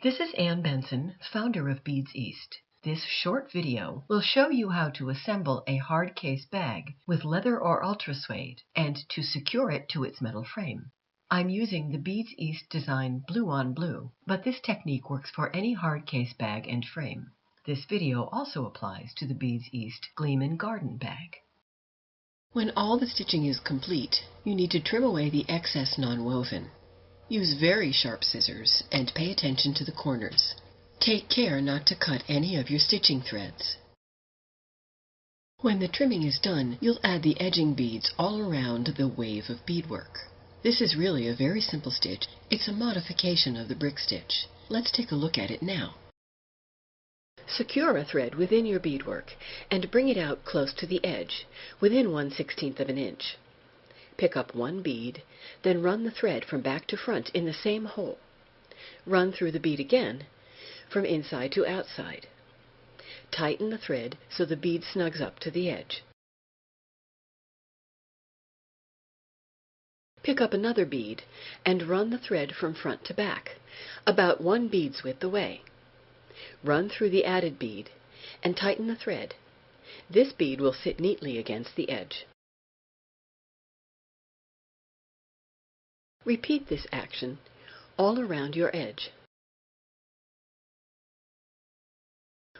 This is Benson, founder of Beads East. This short video will show you how to assemble a hard case bag with leather or ultra suede and to secure it to its metal frame. I'm using the Beads East design blue on blue, but this technique works for any hard case bag and frame. This video also applies to the Beads East Gleam Garden bag. When all the stitching is complete, you need to trim away the excess non-woven. Use very sharp scissors and pay attention to the corners. Take care not to cut any of your stitching threads. When the trimming is done, you'll add the edging beads all around the wave of beadwork. This is really a very simple stitch. It's a modification of the brick stitch. Let's take a look at it now. Secure a thread within your beadwork and bring it out close to the edge, within 1/16 of an inch. Pick up one bead, then run the thread from back to front in the same hole. Run through the bead again, from inside to outside. Tighten the thread so the bead snugs up to the edge. Pick up another bead and run the thread from front to back, about one bead's width away. Run through the added bead and tighten the thread. This bead will sit neatly against the edge. Repeat this action all around your edge.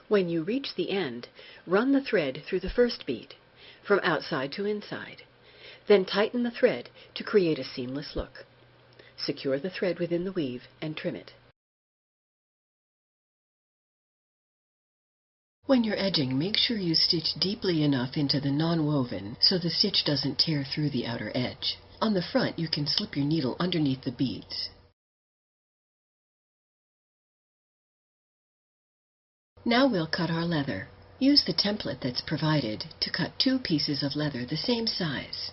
When you reach the end, run the thread through the first bead, from outside to inside. Then tighten the thread to create a seamless look. Secure the thread within the weave and trim it. When you're edging, make sure you stitch deeply enough into the non-woven so the stitch doesn't tear through the outer edge. On the front, you can slip your needle underneath the beads. Now we'll cut our leather. Use the template that's provided to cut 2 pieces of leather the same size.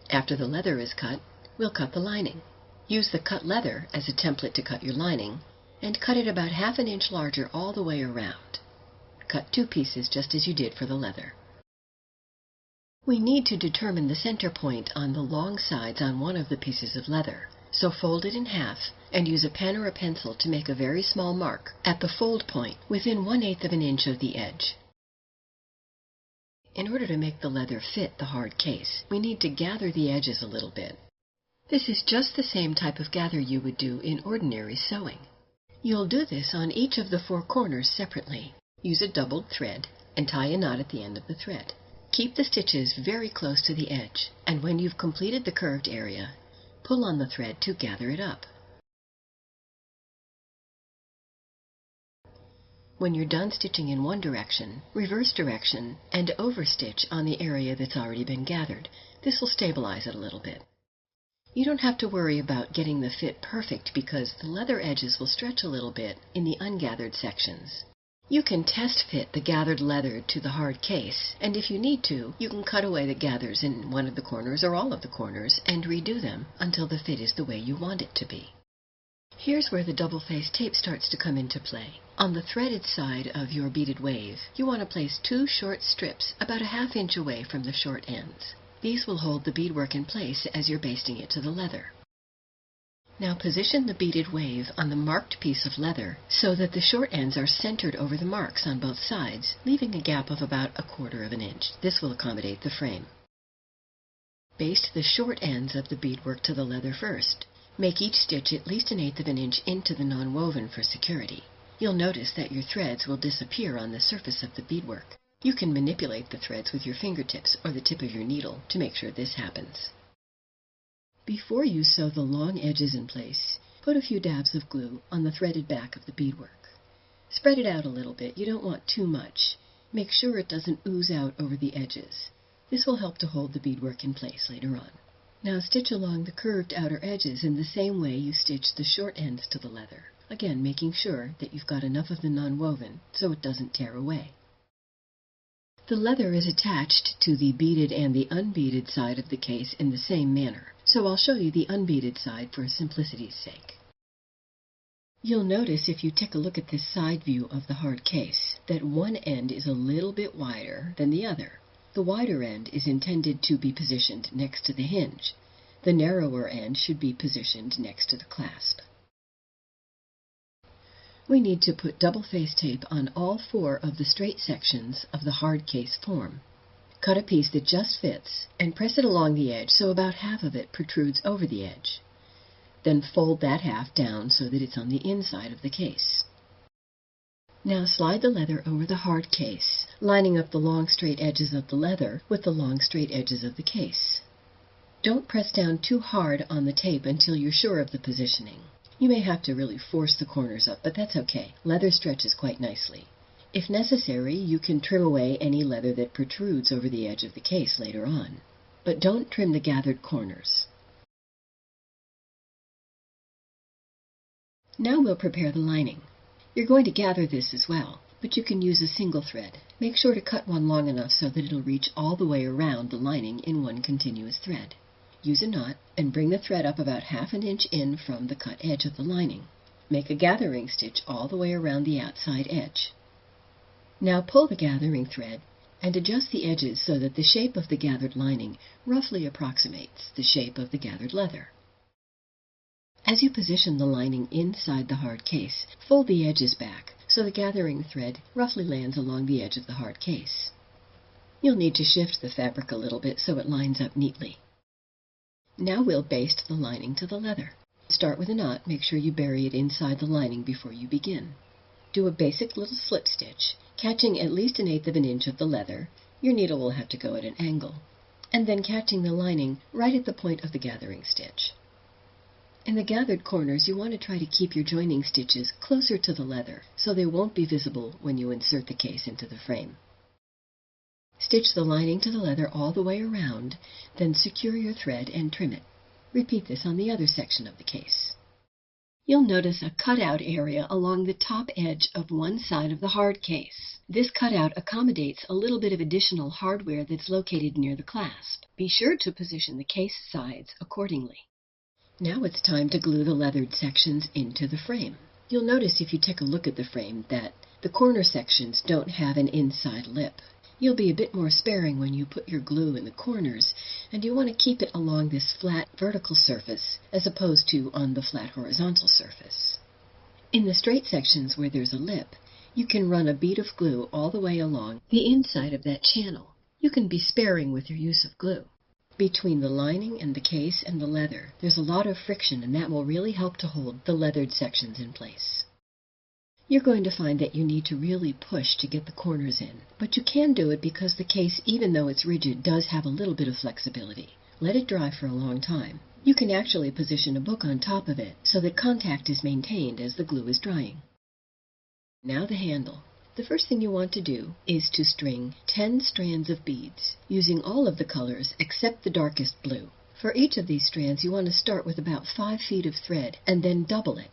After the leather is cut, we'll cut the lining. Use the cut leather as a template to cut your lining, and cut it about 1/2 inch larger all the way around. Cut 2 pieces just as you did for the leather. We need to determine the center point on the long sides on one of the pieces of leather, so fold it in half and use a pen or a pencil to make a very small mark at the fold point within 1/8 of an inch of the edge. In order to make the leather fit the hard case, we need to gather the edges a little bit. This is just the same type of gather you would do in ordinary sewing. You'll do this on each of the 4 corners separately. Use a doubled thread and tie a knot at the end of the thread. Keep the stitches very close to the edge, and when you've completed the curved area, pull on the thread to gather it up. When you're done stitching in one direction, reverse direction and overstitch on the area that's already been gathered. This will stabilize it a little bit. You don't have to worry about getting the fit perfect because the leather edges will stretch a little bit in the ungathered sections. You can test fit the gathered leather to the hard case, and if you need to, you can cut away the gathers in one of the corners or all of the corners and redo them until the fit is the way you want it to be. Here's where the double-faced tape starts to come into play. On the threaded side of your beaded wave, you want to place 2 short strips about 1/2 inch away from the short ends. These will hold the beadwork in place as you're basting it to the leather. Now position the beaded wave on the marked piece of leather so that the short ends are centered over the marks on both sides, leaving a gap of about 1/4 of an inch. This will accommodate the frame. Baste the short ends of the beadwork to the leather first. Make each stitch at least 1/8 of an inch into the non-woven for security. You'll notice that your threads will disappear on the surface of the beadwork. You can manipulate the threads with your fingertips or the tip of your needle to make sure this happens. Before you sew the long edges in place, put a few dabs of glue on the threaded back of the beadwork. Spread it out a little bit. You don't want too much. Make sure it doesn't ooze out over the edges. This will help to hold the beadwork in place later on. Now stitch along the curved outer edges in the same way you stitched the short ends to the leather, again making sure that you've got enough of the non-woven so it doesn't tear away. The leather is attached to the beaded and the unbeaded side of the case in the same manner, so I'll show you the unbeaded side for simplicity's sake. You'll notice if you take a look at this side view of the hard case that one end is a little bit wider than the other. The wider end is intended to be positioned next to the hinge. The narrower end should be positioned next to the clasp. We need to put double-face tape on all 4 of the straight sections of the hard case form. Cut a piece that just fits and press it along the edge so about half of it protrudes over the edge. Then fold that half down so that it's on the inside of the case. Now slide the leather over the hard case, lining up the long straight edges of the leather with the long straight edges of the case. Don't press down too hard on the tape until you're sure of the positioning. You may have to really force the corners up, but that's okay. Leather stretches quite nicely. If necessary, you can trim away any leather that protrudes over the edge of the case later on. But don't trim the gathered corners. Now we'll prepare the lining. You're going to gather this as well, but you can use a single thread. Make sure to cut one long enough so that it'll reach all the way around the lining in one continuous thread. Use a knot and bring the thread up about ½ inch in from the cut edge of the lining. Make a gathering stitch all the way around the outside edge. Now pull the gathering thread and adjust the edges so that the shape of the gathered lining roughly approximates the shape of the gathered leather. As you position the lining inside the hard case, fold the edges back so the gathering thread roughly lands along the edge of the hard case. You'll need to shift the fabric a little bit so it lines up neatly. Now we'll baste the lining to the leather. Start with a knot. Make sure you bury it inside the lining before you begin. Do a basic little slip stitch, catching at least 1/8 inch of the leather. Your needle will have to go at an angle. And then catching the lining right at the point of the gathering stitch. In the gathered corners, you want to try to keep your joining stitches closer to the leather so they won't be visible when you insert the case into the frame. Stitch the lining to the leather all the way around, then secure your thread and trim it. Repeat this on the other section of the case. You'll notice a cutout area along the top edge of one side of the hard case. This cutout accommodates a little bit of additional hardware that's located near the clasp. Be sure to position the case sides accordingly. Now it's time to glue the leathered sections into the frame. You'll notice if you take a look at the frame that the corner sections don't have an inside lip. You'll be a bit more sparing when you put your glue in the corners, and you want to keep it along this flat vertical surface as opposed to on the flat horizontal surface. In the straight sections where there's a lip, you can run a bead of glue all the way along the inside of that channel. You can be sparing with your use of glue. Between the lining and the case and the leather, there's a lot of friction, and that will really help to hold the leathered sections in place. You're going to find that you need to really push to get the corners in, but you can do it because the case, even though it's rigid, does have a little bit of flexibility. Let it dry for a long time. You can actually position a book on top of it so that contact is maintained as the glue is drying. Now the handle. The first thing you want to do is to string 10 strands of beads, using all of the colors except the darkest blue. For each of these strands, you want to start with about 5 feet of thread and then double it.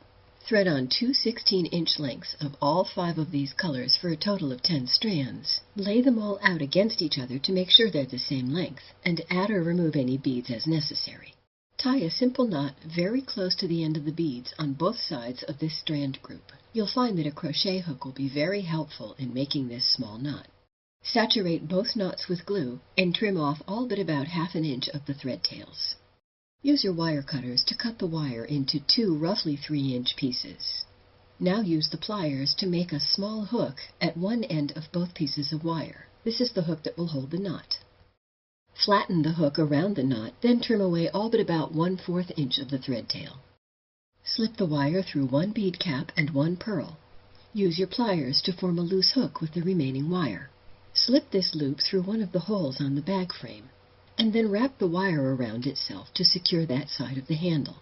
Thread on 2 16-inch lengths of all 5 of these colors for a total of 10 strands. Lay them all out against each other to make sure they're the same length, and add or remove any beads as necessary. Tie a simple knot very close to the end of the beads on both sides of this strand group. You'll find that a crochet hook will be very helpful in making this small knot. Saturate both knots with glue and trim off all but about ½ inch of the thread tails. Use your wire cutters to cut the wire into 2 roughly 3-inch pieces. Now use the pliers to make a small hook at one end of both pieces of wire. This is the hook that will hold the knot. Flatten the hook around the knot, then trim away all but about 1/4 inch of the thread tail. Slip the wire through 1 bead cap and 1 pearl. Use your pliers to form a loose hook with the remaining wire. Slip this loop through one of the holes on the bag frame, and then wrap the wire around itself to secure that side of the handle.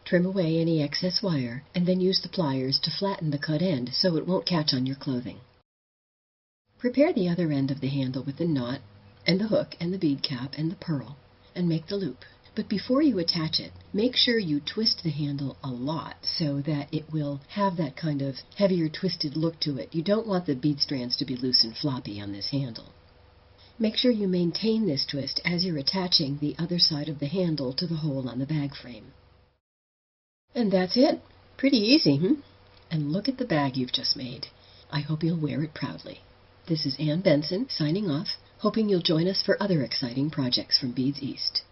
Trim away any excess wire, and then use the pliers to flatten the cut end so it won't catch on your clothing. Prepare the other end of the handle with the knot, and the hook, and the bead cap, and the pearl, and make the loop. But before you attach it, make sure you twist the handle a lot so that it will have that kind of heavier twisted look to it. You don't want the bead strands to be loose and floppy on this handle. Make sure you maintain this twist as you're attaching the other side of the handle to the hole on the bag frame. And that's it. Pretty easy, And look at the bag you've just made. I hope you'll wear it proudly. This is Benson signing off, hoping you'll join us for other exciting projects from Beads East.